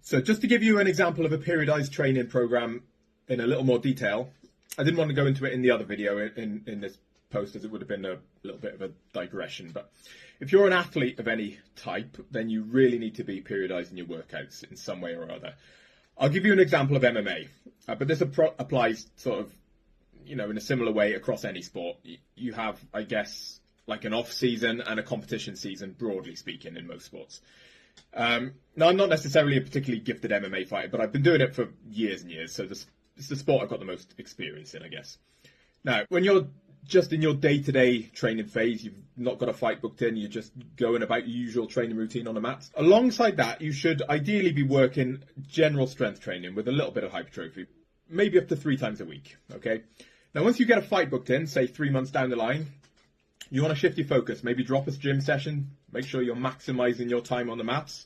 So just to give you an example of a periodized training program in a little more detail, I didn't want to go into it in the other video in this post, as it would have been a little bit of a digression. But if you're an athlete of any type, then you really need to be periodizing your workouts in some way or other. I'll give you an example of MMA, but this applies sort of, in a similar way across any sport. You have, I guess, like an off season and a competition season, broadly speaking, in most sports. Now, I'm not necessarily a particularly gifted MMA fighter, but I've been doing it for years and years, so it's the sport I've got the most experience in, I guess. Now, when you're just in your day-to-day training phase, you've not got a fight booked in, you're just going about your usual training routine on the mats. Alongside that, you should ideally be working general strength training with a little bit of hypertrophy, maybe up to 3 times a week, okay? Now, once you get a fight booked in, say 3 months down the line, you want to shift your focus, maybe drop a gym session, make sure you're maximizing your time on the mats.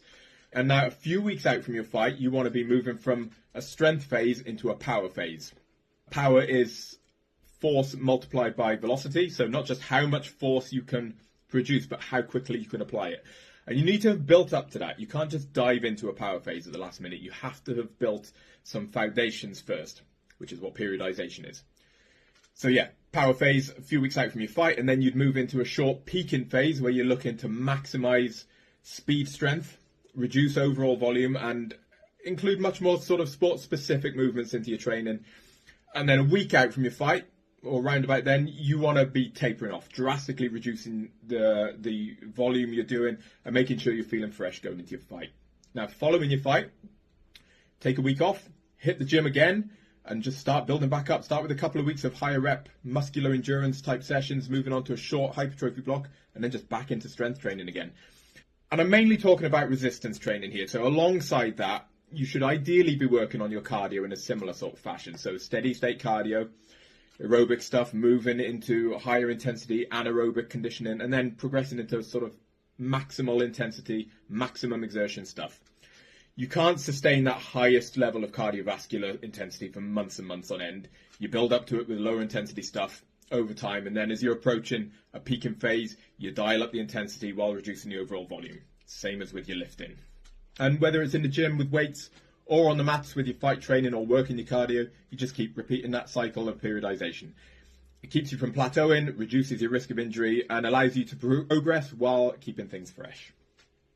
And now, a few weeks out from your fight, you want to be moving from a strength phase into a power phase. Power is force multiplied by velocity, so not just how much force you can produce, but how quickly you can apply it. And you need to have built up to that. You can't just dive into a power phase at the last minute. You have to have built some foundations first, which is what periodization is. So yeah, power phase a few weeks out from your fight, and then you'd move into a short peaking phase where you're looking to maximize speed strength, reduce overall volume, and include much more sort of sport-specific movements into your training. And then a week out from your fight, or round about then, you want to be tapering off, drastically reducing the volume you're doing and making sure you're feeling fresh going into your fight. Now, following your fight, take a week off, hit the gym again, and just start building back up. Start with a couple of weeks of higher rep, muscular endurance type sessions, moving on to a short hypertrophy block, and then just back into strength training again. And I'm mainly talking about resistance training here. So alongside that, you should ideally be working on your cardio in a similar sort of fashion. So steady state cardio, aerobic stuff, moving into higher intensity anaerobic conditioning, and then progressing into sort of maximal intensity, maximum exertion stuff. You can't sustain that highest level of cardiovascular intensity for months and months on end. You build up to it with lower intensity stuff over time, and then as you're approaching a peaking phase, you dial up the intensity while reducing the overall volume. Same as with your lifting. And whether it's in the gym with weights or on the mats with your fight training or working your cardio, you just keep repeating that cycle of periodization. It keeps you from plateauing, reduces your risk of injury, and allows you to progress while keeping things fresh.